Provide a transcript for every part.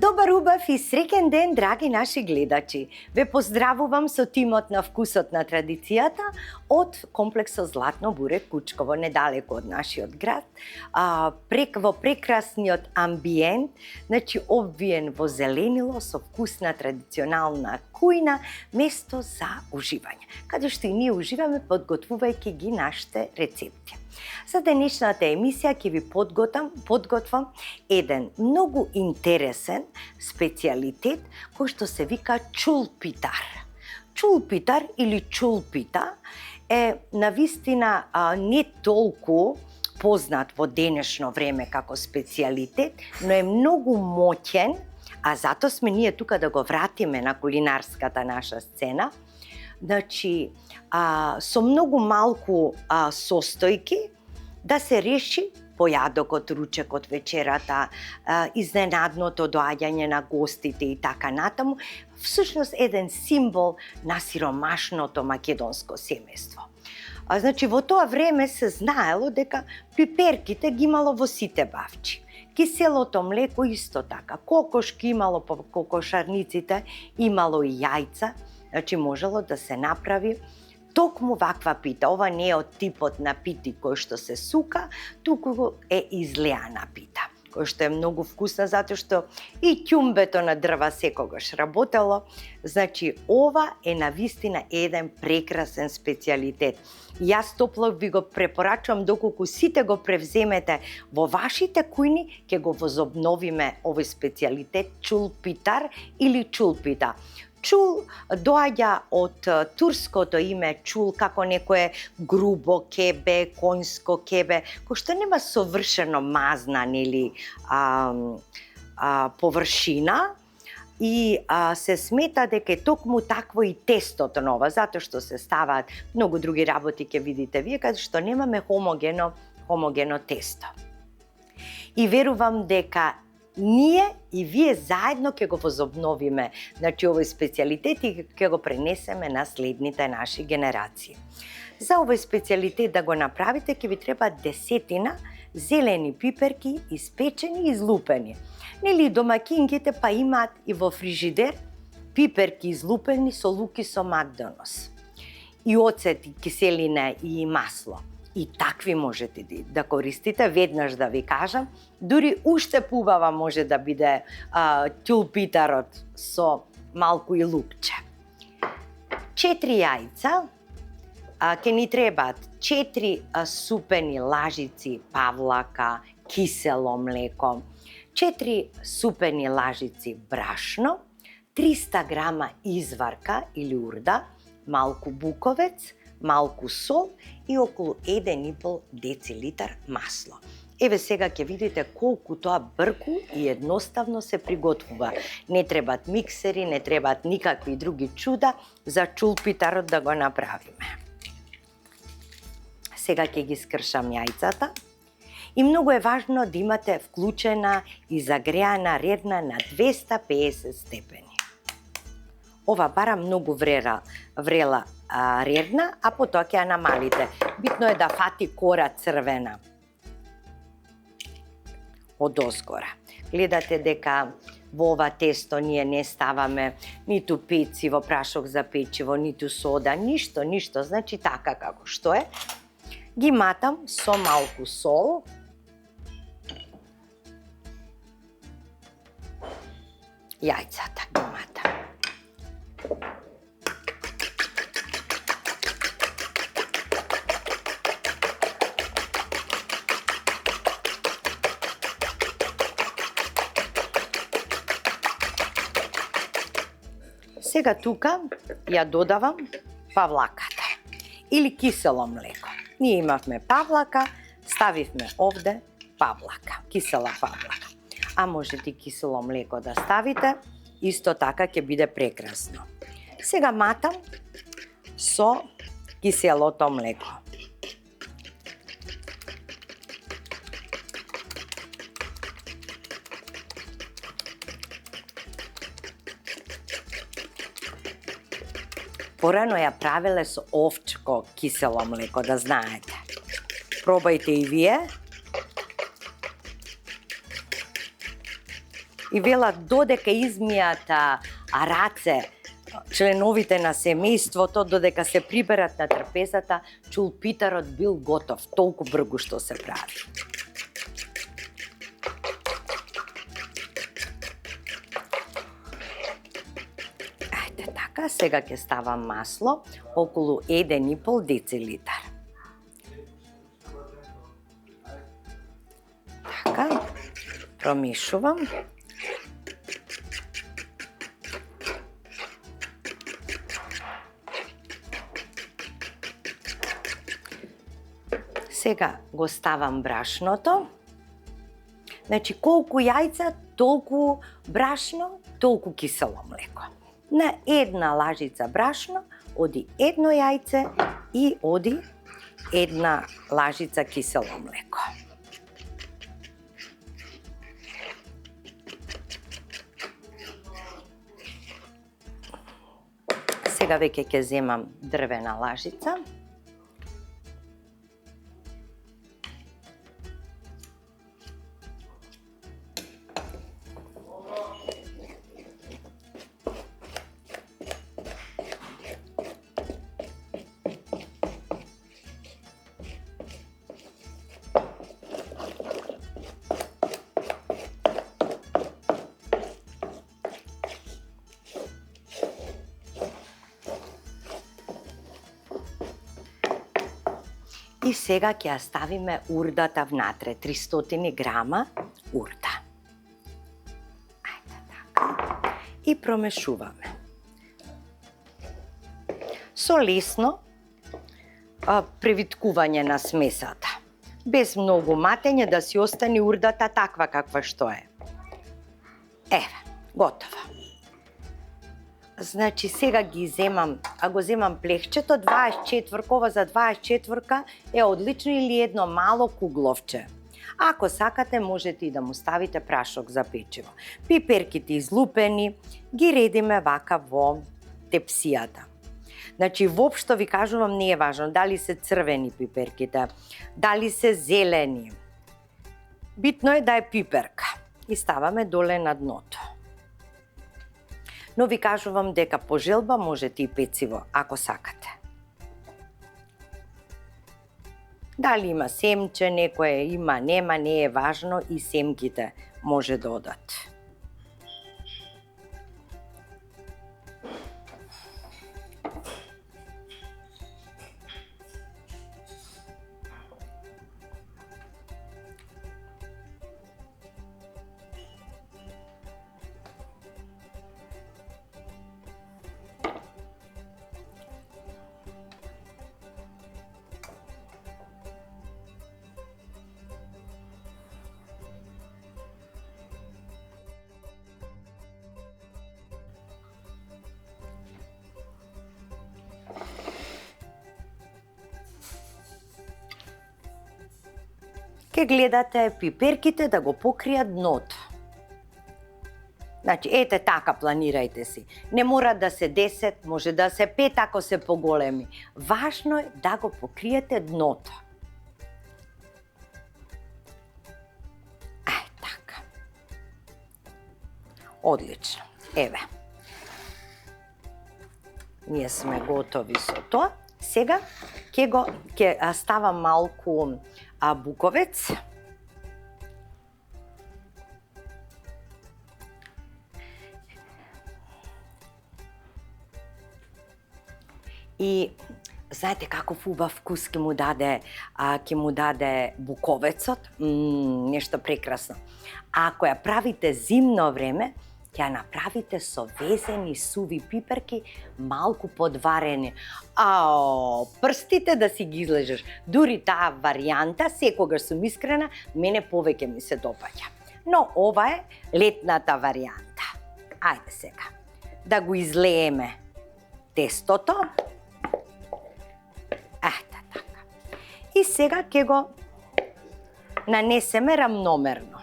Добар, убав и среќен ден, драги наши гледачи! Ве поздравувам со тимот на Вкусот на традицијата од комплексот Златно буре Кучково, недалеку од нашиот град, во прекрасниот амбиент, обвиен во зеленило со вкусна традиционална кујна, место за уживање, каде што и ние уживаме подготвувајќи ги нашите рецепти. За денешната емисија ќе ви подготвам еден многу интересен специјалитет кој што се вика чулпитар. Чулпитар или чулпита е навистина не толку познат во денешно време како специјалитет, но е многу моќен, а затоа сме ние тука да го вратиме на кулинарската наша сцена. Со многу малку состојки да се реши појадокот, ручекот, вечерата, изненадното доаѓање на гостите и така натаму, всушност еден символ на сиромашното македонско семејство. Во тоа време се знаело дека пиперките ги имало во сите бавчи. Киселото млеко исто така, кокошки имало по кокошарниците, имало и јајца, можело да се направи токму ваква пита. Ова не е од типот на пити кој што се сука, туку е излеана пита, кој што е многу вкусна затоа што и ќумбето на дрва секогаш работело. Ова е навистина еден прекрасен специјалитет. Јас топло ви го препорачувам, доколку сите го превземете во вашите кујни, ќе го возобновиме овој специјалитет чулпитар или чулпита. Чул доаѓа од турското име чул, како некое грубо кебе, конјско кебе, кој што нема совршено мазна површина, и се смета дека е токму такво и тестото на ова, затоа што се ставаат многу други работи, ќе видите вие, каде што немаме хомогено тесто. И верувам дека ние и вие заедно ќе го возобновиме овој специјалитет и ќе го пренесеме на следните наши генерации. За овој специјалитет да го направите ќе ви треба 10 зелени пиперки, испечени и излупени. Домакинките па имаат и во фрижидер пиперки излупени со лук и со макдонос. И оцет, и киселина и масло. И такви можете да користите, веднаш да ви кажам, дури уште поубава може да биде чулпитарот со малку и лукче. 4 јајца, ќе ни требаат 4 супени лажици павлака, кисело млеко, 4 супени лажици брашно, 300 грама изварка или урда, малку буковец, малку сол и околу 1,5 децилитар масло. Еве сега ќе видите колку тоа брку и едноставно се приготвува. Не требаат миксери, не требаат никакви други чуда за чулпитарот да го направиме. Сега ќе ги скршам јајцата. И многу е важно да имате вклучена и загреана редна на 250 степени. Ова бара многу врела редна, а потоа ќе ја намалите. Битно е да фати кора црвена од озгора. Гледате дека во ова тесто ние не ставаме ниту пециво, прашок за печиво, ниту сода, ништо, така како што е. Ги матам со малку сол, јајцата ги матам. Сега тука ја додавам павлаката или кисело млеко. Ние имавме павлака, ставивме овде павлака, кисела павлака. А можете и кисело млеко да ставите, исто така ќе биде прекрасно. Сега матам со киселото млеко. Порано ја правеле со овчко кисело млеко, да знаете. Пробајте и вие. И велат додека измијат раце членовите на семејството, додека се приберат на трапезата, чулпитарот бил готов, толку бргу што се прави. Ајде така, сега ќе ставам масло, околу 1,5 децилитар. Така, промешувам. Сега го ставам брашното. Значи, колку јајца, толку брашно, толку кисело млеко. На една лажица брашно оди едно јајце и оди една лажица кисело млеко. Сега веќе ќе земам дрвена лажица. И сега ќе ја ставиме урдата внатре, 300 грама урда. Ајде така. И промешуваме. Со лесно превиткување на смесата. Без многу матење, да си остане урдата таква каква што е. Еве, готово. Значи, сега ги земам, го земам плехчето, 24-ова за 24-ка е одлично, или едно мало кугловче. Ако сакате, можете и да му ставите прашок за печиво. Пиперките излупени ги редиме вака во тепсијата. Значи, воопшто ви кажувам, не е важно дали се црвени пиперките, дали се зелени. Битно е да е пиперка. И ставаме доле на дното. Но ви кажувам дека по желба можете и пециво, ако сакате. Дали има семче, некое има, нема, не е важно, и семките може да одат. Ке гледате пиперките да го покријат дното. Значи, ете така планирајте си. Не мора да се 10, може да се 5 ако се поголеми. Важно е да го покриете дното. Ај, така. Одлично. Еве. Ние сме готови со тоа. Сега ќе ставам малку буковец. И знаете каков убав вкус ќе му даде буковецот? Нешто прекрасно. А ако ја правите зимно време, ќе ја направите со везени суви пиперки, малку подварени. Прстите да си ги излежеш. Дури таа варијанта, секогаш сум искрена, мене повеќе ми се допаѓа. Но ова е летната варијанта. Ајде сега да го излееме тестото. Ете така. И сега ќе го нанесеме рамномерно.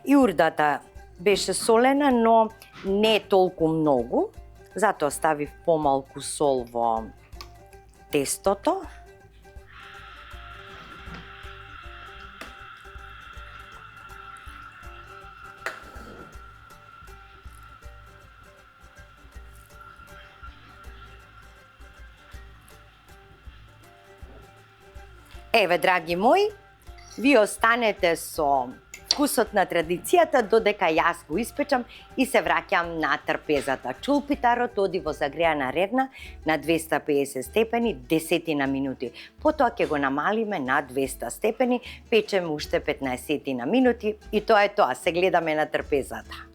И урдата беше солена, но не толку многу, затоа ставив помалку сол во тестото. Еве, драги мои, ви останете со вкусот на традицијата додека јас го испечам и се враќам на трпезата. Чулпитарот оди во загреана редна на 250 степени 10 минути. Потоа ќе го намалиме на 200 степени, печеме уште 15 минути и тоа е тоа, се гледаме на трпезата.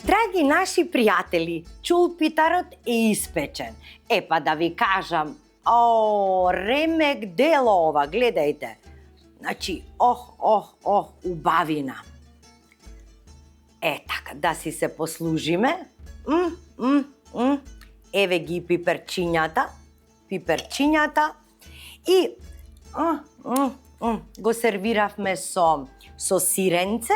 Драги наши пријатели, чулпитарот е испечен. Епа да ви кажам, ремек дело ова, гледајте. Значи, убавина. Така, да си се послужиме. Еве ги пиперчињата и го сервиравме со сиренце.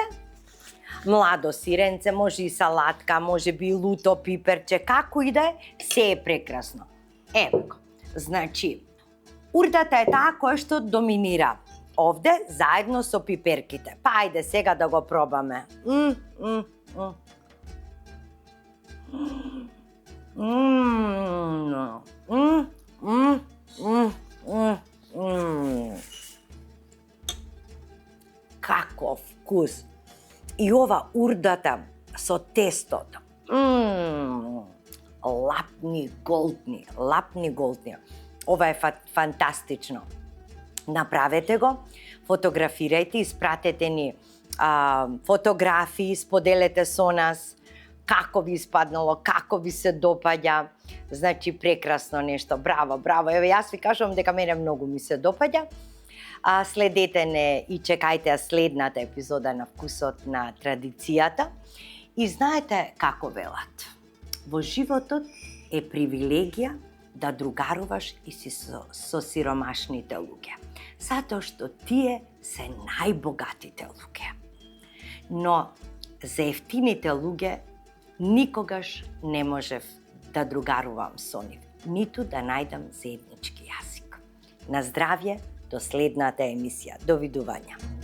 Младо сиренце, може и салатка, може би и луто пиперче, како и да е, се е прекрасно. Ево го. Значи, урдата е таа која што доминира овде, заедно со пиперките. Па ајде сега да го пробаме. Каков вкус! И ова урдата со тестото. Лапни голтни. Ова е фантастично. Направете го, фотографирајте, испратете ни фотографии, споделете со нас како ви испаднало, како ви се допаѓа. Значи, прекрасно нешто. Браво. Еве, јас ви кажувам дека мене многу ми се допаѓа. Следете не и чекајте следната епизода на Вкусот на традицијата. И знаете како велат, во животот е привилегија да другаруваш и си со сиромашните луѓе, затоа што тие се најбогатите луѓе. Но за ефтините луѓе никогаш не можев да другарувам со нив, ниту да најдам заеднички јазик. На здравје, до следната емисија. Довидување.